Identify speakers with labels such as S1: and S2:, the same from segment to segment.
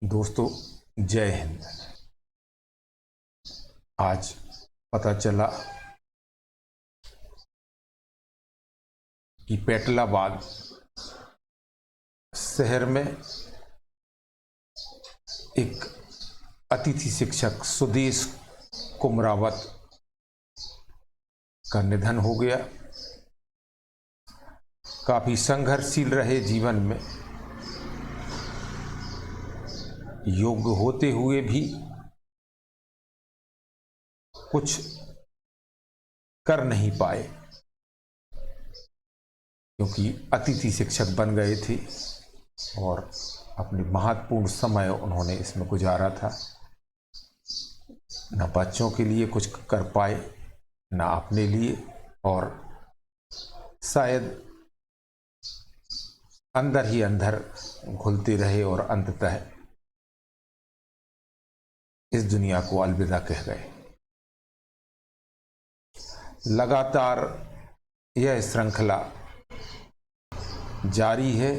S1: दोस्तों, जय हिंद। आज पता चला कि पेटलाबाद शहर में एक अतिथि शिक्षक सुदेश कुमरावत का निधन हो गया। काफी संघर्षशील रहे जीवन में, योग्य होते हुए भी कुछ कर नहीं पाए, क्योंकि अतिथि शिक्षक बन गए थे और अपने महत्वपूर्ण समय उन्होंने इसमें गुजारा था। न बच्चों के लिए कुछ कर पाए, न अपने लिए, और शायद अंदर ही अंदर घुलते रहे और अंततः इस दुनिया को अलविदा कह गए। लगातार यह श्रृंखला जारी है,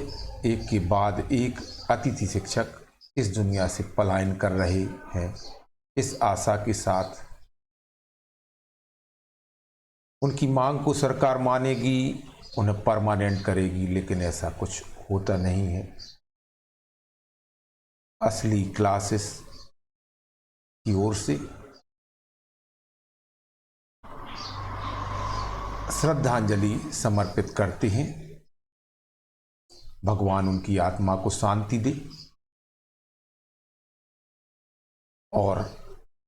S1: एक के बाद एक अतिथि शिक्षक इस दुनिया से पलायन कर रहे हैं, इस आशा के साथ उनकी मांग को सरकार मानेगी, उन्हें परमानेंट करेगी, लेकिन ऐसा कुछ होता नहीं है। असली क्लासेस की ओर से श्रद्धांजलि समर्पित करते हैं। भगवान उनकी आत्मा को शांति दे और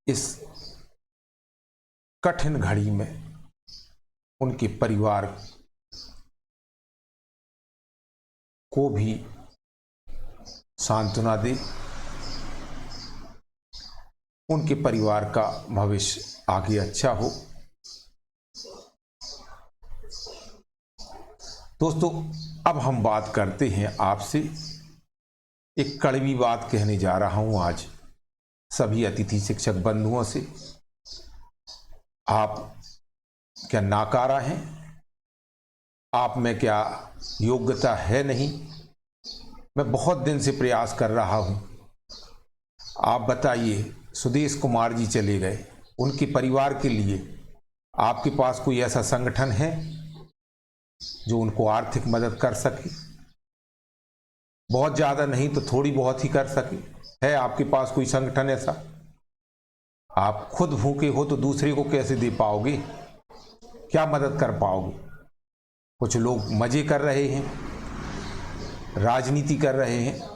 S1: इस कठिन घड़ी में उनके परिवार को भी सांत्वना दे, उनके परिवार का भविष्य आगे अच्छा हो। दोस्तों, अब हम बात करते हैं आपसे। एक कड़वी बात कहने जा रहा हूं आज सभी अतिथि शिक्षक बंधुओं से। आप क्या नाकारा हैं? आप में क्या योग्यता है नहीं? मैं बहुत दिन से प्रयास कर रहा हूं। आप बताइए, सुदेश कुमार जी चले गए, उनके परिवार के लिए आपके पास कोई ऐसा संगठन है जो उनको आर्थिक मदद कर सके? बहुत ज़्यादा नहीं तो थोड़ी बहुत ही कर सके। है आपके पास कोई संगठन ऐसा? आप खुद भूखे हो तो दूसरे को कैसे दे पाओगे? क्या मदद कर पाओगे? कुछ लोग मजे कर रहे हैं, राजनीति कर रहे हैं,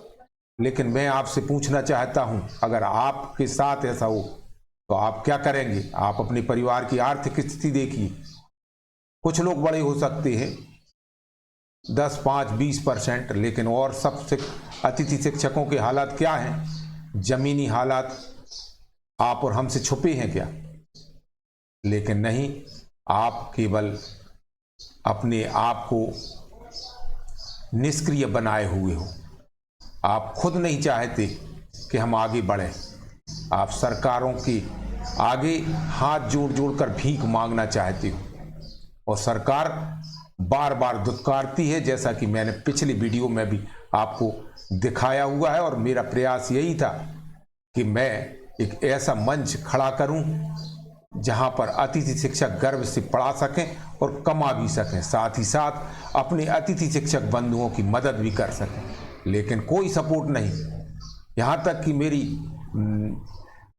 S1: लेकिन मैं आपसे पूछना चाहता हूं, अगर आपके साथ ऐसा हो तो आप क्या करेंगे? आप अपने परिवार की आर्थिक स्थिति देखिए। कुछ लोग बड़े हो सकते हैं 10, 5, 20%, लेकिन और सबसे अतिथि शिक्षकों के हालात क्या हैं? जमीनी हालात आप और हमसे छुपे हैं क्या? लेकिन नहीं, आप केवल अपने आप को निष्क्रिय बनाए हुए हो। आप खुद नहीं चाहते कि हम आगे बढ़ें। आप सरकारों के आगे हाथ जोड़ जोड़ कर भीख मांगना चाहते हो, और सरकार बार बार दुत्कारती है, जैसा कि मैंने पिछली वीडियो में भी आपको दिखाया हुआ है। और मेरा प्रयास यही था कि मैं एक ऐसा मंच खड़ा करूं जहां पर अतिथि शिक्षक गर्व से पढ़ा सकें और कमा भी सकें, साथ ही साथ अपने अतिथि शिक्षक बंधुओं की मदद भी कर सकें। लेकिन कोई सपोर्ट नहीं। यहां तक कि मेरी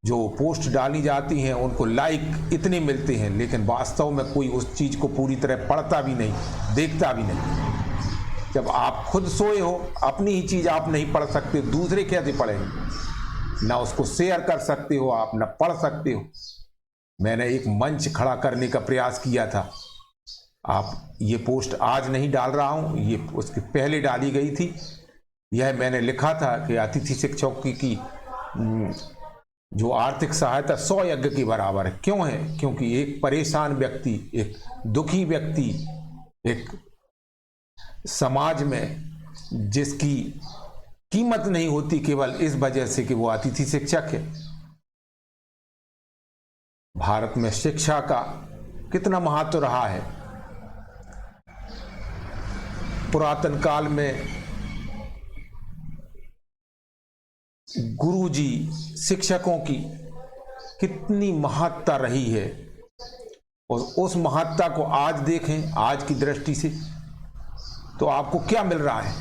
S1: जो पोस्ट डाली जाती हैं उनको लाइक इतने मिलते हैं, लेकिन वास्तव में कोई उस चीज़ को पूरी तरह पढ़ता भी नहीं, देखता भी नहीं। जब आप खुद सोए हो, अपनी ही चीज़ आप नहीं पढ़ सकते, दूसरे कैसे पढ़ेंगे? ना उसको शेयर कर सकते हो आप, ना पढ़ सकते हो। मैंने एक मंच खड़ा करने का प्रयास किया था। आप ये पोस्ट आज नहीं डाल रहा हूँ, ये उसके पहले डाली गई थी। यह मैंने लिखा था कि अतिथि शिक्षकों की जो आर्थिक सहायता 100 यज्ञ के बराबर है। क्यों है? क्योंकि एक परेशान व्यक्ति, एक दुखी व्यक्ति, एक समाज में जिसकी कीमत नहीं होती केवल इस वजह से कि वो अतिथि शिक्षक है। भारत में शिक्षा का कितना महत्व रहा है। पुरातन काल में गुरुजी शिक्षकों की कितनी महत्ता रही है, और उस महत्ता को आज देखें आज की दृष्टि से तो आपको क्या मिल रहा है?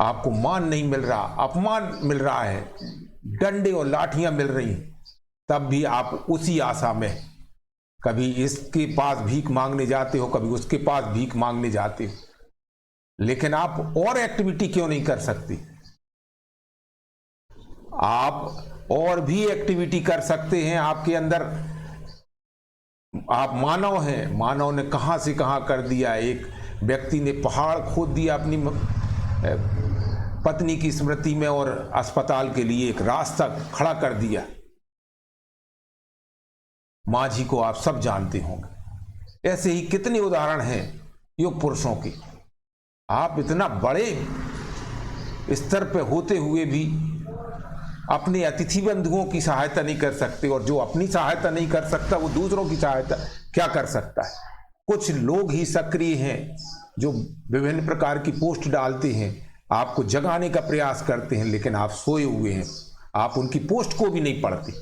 S1: आपको मान नहीं मिल रहा, अपमान मिल रहा है, डंडे और लाठियां मिल रही हैं। तब भी आप उसी आशा में कभी इसके पास भीख मांगने जाते हो, कभी उसके पास भीख मांगने जाते हो, लेकिन आप और एक्टिविटी क्यों नहीं कर सकती? आप और भी एक्टिविटी कर सकते हैं। आपके अंदर, आप मानव हैं, मानव ने कहां से कहां कर दिया। एक व्यक्ति ने पहाड़ खोद दिया अपनी पत्नी की स्मृति में और अस्पताल के लिए एक रास्ता खड़ा कर दिया। माझी को आप सब जानते होंगे। ऐसे ही कितने उदाहरण हैं युग पुरुषों के। आप इतना बड़े स्तर पर होते हुए भी अपने अतिथि बंधुओं की सहायता नहीं कर सकते, और जो अपनी सहायता नहीं कर सकता वो दूसरों की सहायता क्या कर सकता है? कुछ लोग ही सक्रिय हैं जो विभिन्न प्रकार की पोस्ट डालते हैं, आपको जगाने का प्रयास करते हैं, लेकिन आप सोए हुए हैं। आप उनकी पोस्ट को भी नहीं पढ़ते।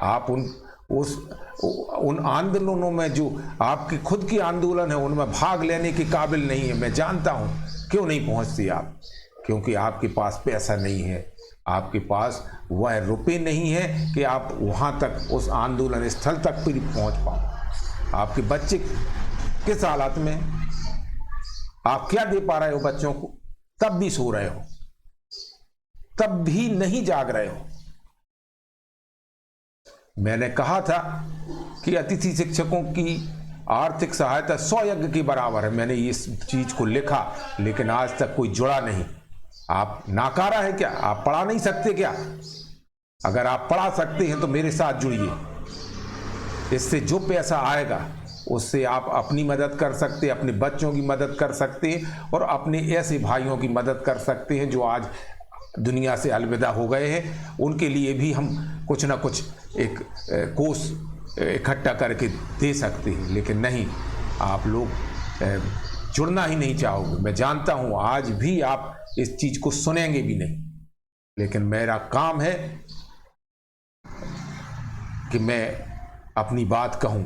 S1: आप उन आंदोलनों में, जो आपके खुद की आंदोलन है, उनमें भाग लेने के काबिल नहीं है। मैं जानता हूं क्यों नहीं पहुंचती आप, क्योंकि आपके पास पैसा नहीं है, आपके पास वह रुपए नहीं है कि आप वहां तक, उस आंदोलन स्थल तक भी पहुंच पाओ। आपके बच्चे किस हालत में, आप क्या दे पा रहे हो बच्चों को? तब भी सो रहे हो, तब भी नहीं जाग रहे हो। मैंने कहा था कि अतिथि शिक्षकों की आर्थिक सहायता 100 यज्ञ के बराबर है। मैंने इस चीज को लिखा, लेकिन आज तक कोई जुड़ा नहीं। आप नाकारा है क्या? आप पढ़ा नहीं सकते क्या? अगर आप पढ़ा सकते हैं तो मेरे साथ जुड़िए। इससे जो पैसा आएगा उससे आप अपनी मदद कर सकते हैं, अपने बच्चों की मदद कर सकते हैं, और अपने ऐसे भाइयों की मदद कर सकते हैं जो आज दुनिया से अलविदा हो गए हैं। उनके लिए भी हम कुछ ना कुछ एक कोष इकट्ठा करके दे सकते हैं। लेकिन नहीं, आप लोग जुड़ना ही नहीं चाहोगे। मैं जानता हूं आज भी आप इस चीज को सुनेंगे भी नहीं, लेकिन मेरा काम है कि मैं अपनी बात कहूं।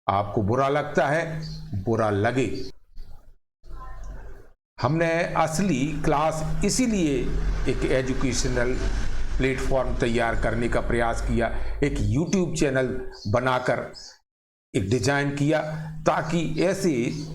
S1: आपको बुरा लगता है, बुरा लगे। हमने असली क्लास इसीलिए एक एजुकेशनल प्लेटफॉर्म तैयार करने का प्रयास किया, एक यूट्यूब चैनल बनाकर एक डिजाइन किया, ताकि ऐसे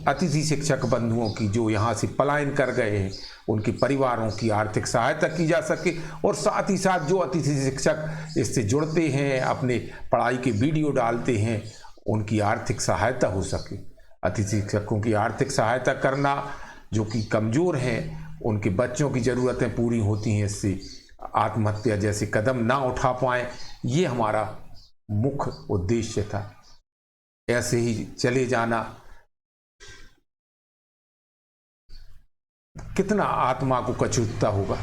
S1: अतिथि शिक्षक बंधुओं की जो यहाँ से पलायन कर गए हैं, उनके परिवारों की आर्थिक सहायता की जा सके, और साथ ही साथ जो अतिथि शिक्षक इससे जुड़ते हैं, अपने पढ़ाई के वीडियो डालते हैं, उनकी आर्थिक सहायता हो सके। अतिथि शिक्षकों की आर्थिक सहायता करना, जो कि कमज़ोर हैं, उनके बच्चों की ज़रूरतें पूरी होती हैं, इससे आत्महत्या जैसे कदम ना उठा पाएँ, ये हमारा मुख्य उद्देश्य था। ऐसे ही चले जाना कितना आत्मा को कचूतता होगा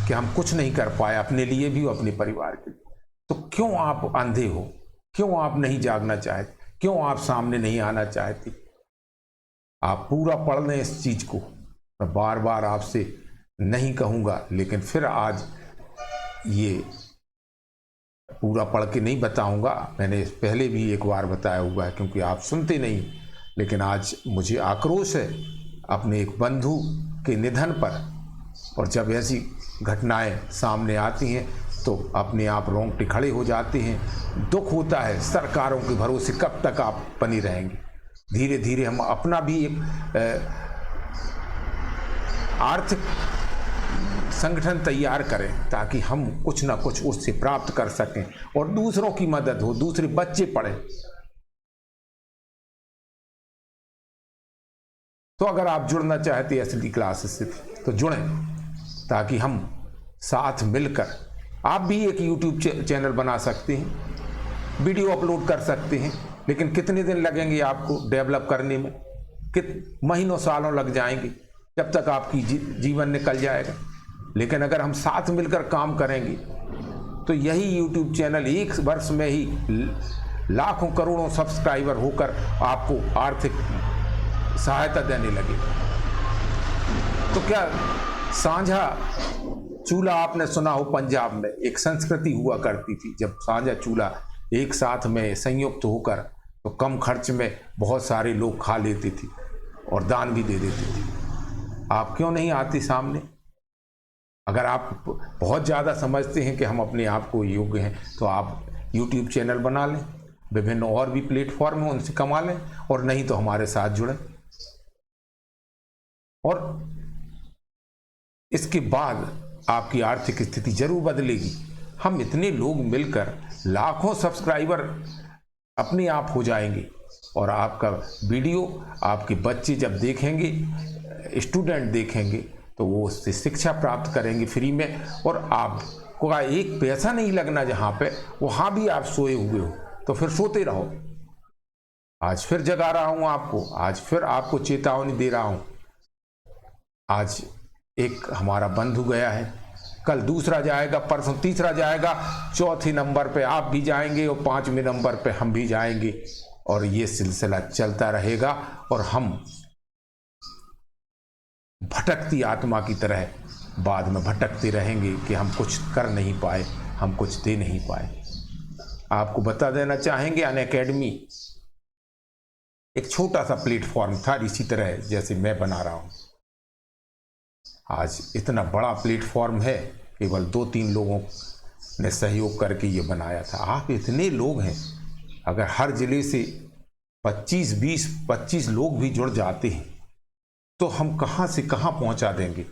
S1: कि हम कुछ नहीं कर पाए अपने लिए भी और अपने परिवार के लिए। तो क्यों आप अंधे हो? क्यों आप नहीं जागना चाहते? क्यों आप सामने नहीं आना चाहते? आप पूरा पढ़ लें इस चीज को। मैं बार बार आपसे नहीं कहूँगा, लेकिन फिर आज ये पूरा पढ़ के नहीं बताऊंगा। मैंने पहले भी एक बार बताया हुआ है, क्योंकि आप सुनते नहीं। लेकिन आज मुझे आक्रोश है अपने एक बंधु के निधन पर, और जब ऐसी घटनाएं सामने आती हैं तो अपने आप रोंगटे खड़े हो जाते हैं। दुख होता है, सरकारों के भरोसे कब तक आप बनी रहेंगे? धीरे धीरे हम अपना भी एक आर्थिक संगठन तैयार करें, ताकि हम कुछ ना कुछ उससे प्राप्त कर सकें और दूसरों की मदद हो, दूसरे बच्चे पढ़ें। तो अगर आप जुड़ना चाहते हैं असली क्लासेस से तो जुड़ें, ताकि हम साथ मिलकर, आप भी एक यूट्यूब चैनल बना सकते हैं, वीडियो अपलोड कर सकते हैं। लेकिन कितने दिन लगेंगे आपको डेवलप करने में? महीनों सालों लग जाएंगे, जब तक आपकी जीवन निकल जाएगा। लेकिन अगर हम साथ मिलकर काम करेंगे तो यही यूट्यूब चैनल एक वर्ष में ही लाखों करोड़ों सब्सक्राइबर होकर आपको आर्थिक सहायता देने लगे। तो क्या साझा चूल्हा आपने सुना हो, पंजाब में एक संस्कृति हुआ करती थी, जब साझा चूल्हा एक साथ में संयुक्त होकर तो कम खर्च में बहुत सारे लोग खा लेते थे और दान भी दे देते थे। आप क्यों नहीं आते सामने? अगर आप बहुत ज़्यादा समझते हैं कि हम अपने आप को योग्य हैं तो आप YouTube चैनल बना लें, विभिन्न और भी प्लेटफॉर्म हैं उनसे कमा लें, और नहीं तो हमारे साथ जुड़ें। और इसके बाद आपकी आर्थिक स्थिति जरूर बदलेगी। हम इतने लोग मिलकर लाखों सब्सक्राइबर अपने आप हो जाएंगे, और आपका वीडियो आपके बच्चे जब देखेंगे, स्टूडेंट देखेंगे, तो वो उससे शिक्षा प्राप्त करेंगे फ्री में, और आपको एक पैसा नहीं लगना। जहाँ पे वहाँ भी आप सोए हुए हो तो फिर सोते रहो। आज फिर जगा रहा हूँ आपको, आज फिर आपको चेतावनी दे रहा हूँ। आज एक हमारा बंधु गया है, कल दूसरा जाएगा, परसों तीसरा जाएगा, चौथे नंबर पे आप भी जाएंगे और 5वें नंबर पे हम भी जाएंगे, और ये सिलसिला चलता रहेगा। और हम भटकती आत्मा की तरह बाद में भटकते रहेंगे कि हम कुछ कर नहीं पाए, हम कुछ दे नहीं पाए। आपको बता देना चाहेंगे, अनअकैडमी एक छोटा सा प्लेटफॉर्म था, इसी तरह जैसे मैं बना रहा हूं। आज इतना बड़ा प्लेटफॉर्म है, केवल 2-3 लोगों ने सहयोग करके ये बनाया था। आप इतने लोग हैं, अगर हर जिले से 25 लोग भी जुड़ जाते हैं तो हम कहां से कहां पहुंचा देंगे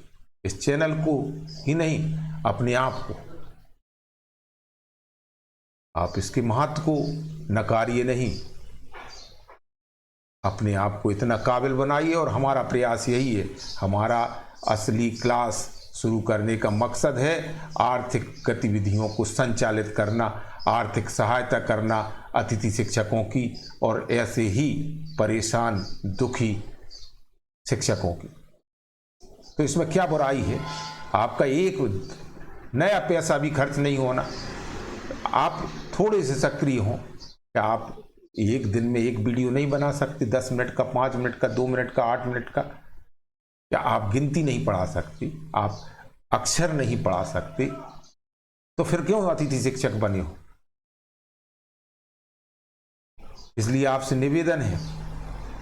S1: इस चैनल को ही नहीं, अपने आप को। आप इसके महत्व को नकारिए नहीं, अपने आप को इतना काबिल बनाइए। और हमारा प्रयास यही है, हमारा असली क्लास शुरू करने का मकसद है आर्थिक गतिविधियों को संचालित करना, आर्थिक सहायता करना अतिथि शिक्षकों की, और ऐसे ही परेशान दुखी शिक्षकों की। तो इसमें क्या बुराई है? आपका एक नया पैसा भी खर्च नहीं होना। आप थोड़े से सक्रिय हों। क्या आप एक दिन में एक वीडियो नहीं बना सकते? 10 मिनट का, 5 मिनट का, 2 मिनट का, 8 मिनट का? क्या आप गिनती नहीं पढ़ा सकते? आप अक्षर नहीं पढ़ा सकते? तो फिर क्यों अतिथि शिक्षक बने हो? इसलिए आपसे निवेदन है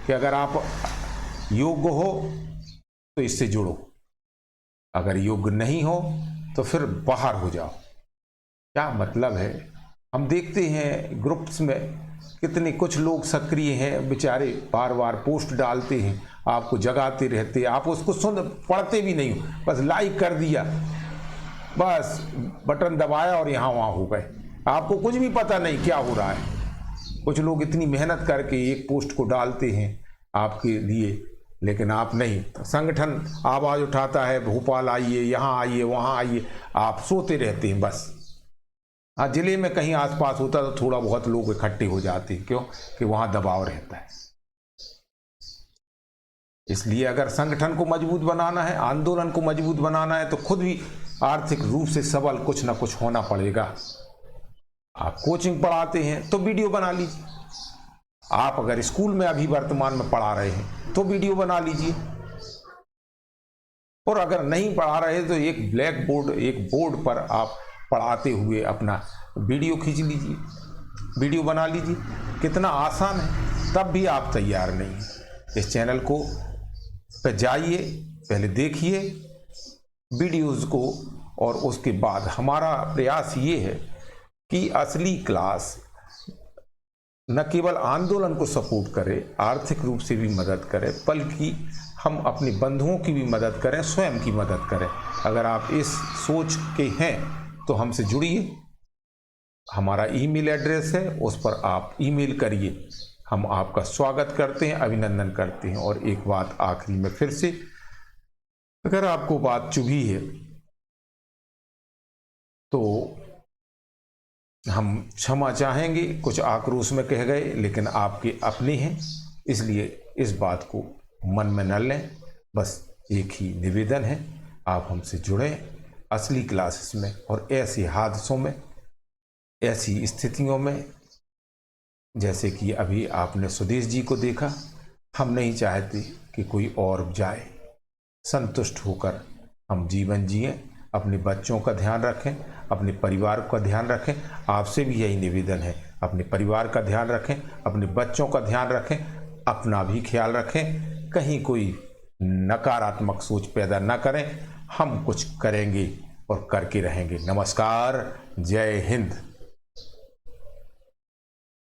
S1: कि अगर आप योग्य हो तो इससे जुड़ो, अगर योग्य नहीं हो तो फिर बाहर हो जाओ। क्या मतलब है? हम देखते हैं ग्रुप्स में कितने कुछ लोग सक्रिय हैं, बेचारे बार बार पोस्ट डालते हैं, आपको जगाते रहते हैं, आप उसको पढ़ते भी नहीं हो, बस लाइक कर दिया, बस बटन दबाया और यहाँ वहाँ हो गए। आपको कुछ भी पता नहीं क्या हो रहा है। कुछ लोग इतनी मेहनत करके एक पोस्ट को डालते हैं आपके लिए, लेकिन आप नहीं। संगठन आवाज़ उठाता है, भोपाल आइए, यहाँ आइए, वहाँ आइए, आप सोते रहते हैं बस। हाँ, जिले में कहीं आसपास होता तो थोड़ा बहुत लोग इकट्ठे हो जाते हैं, क्यों कि वहाँ दबाव रहता है। इसलिए अगर संगठन को मजबूत बनाना है, आंदोलन को मजबूत बनाना है, तो खुद भी आर्थिक रूप से सबल कुछ ना कुछ होना पड़ेगा। आप कोचिंग पढ़ाते हैं तो वीडियो बना लीजिए। आप अगर स्कूल में अभी वर्तमान में पढ़ा रहे हैं तो वीडियो बना लीजिए, और अगर नहीं पढ़ा रहे तो एक ब्लैक बोर्ड, एक बोर्ड पर आप पढ़ाते हुए अपना वीडियो खींच लीजिए, वीडियो बना लीजिए। कितना आसान है, तब भी आप तैयार नहीं हैं। इस चैनल को पे जाइए, पहले देखिए वीडियोस को, और उसके बाद हमारा प्रयास ये है कि असली क्लास न केवल आंदोलन को सपोर्ट करे, आर्थिक रूप से भी मदद करे, बल्कि हम अपने बंधुओं की भी मदद करें, स्वयं की मदद करें। अगर आप इस सोच के हैं तो हमसे जुड़िए। हमारा ईमेल एड्रेस है, उस पर आप ईमेल करिए। हम आपका स्वागत करते हैं, अभिनंदन करते हैं। और एक बात आखिरी में फिर से, अगर आपको बात चुभी है तो हम क्षमा चाहेंगे, कुछ आक्रोश में कह गए, लेकिन आपके अपने हैं, इसलिए इस बात को मन में न लें। बस एक ही निवेदन है, आप हमसे जुड़ें असली क्लासेस में, और ऐसे हादसों में, ऐसी स्थितियों में, जैसे कि अभी आपने सुदेश जी को देखा। हम नहीं चाहते कि कोई और जाए, संतुष्ट होकर हम जीवन जिएं, अपने बच्चों का ध्यान रखें, अपने परिवार का ध्यान रखें। आपसे भी यही निवेदन है, अपने परिवार का ध्यान रखें, अपने बच्चों का ध्यान रखें, अपना भी ख्याल रखें। कहीं कोई नकारात्मक सोच पैदा न करें। हम कुछ करेंगे और करके रहेंगे। नमस्कार, जय हिंद।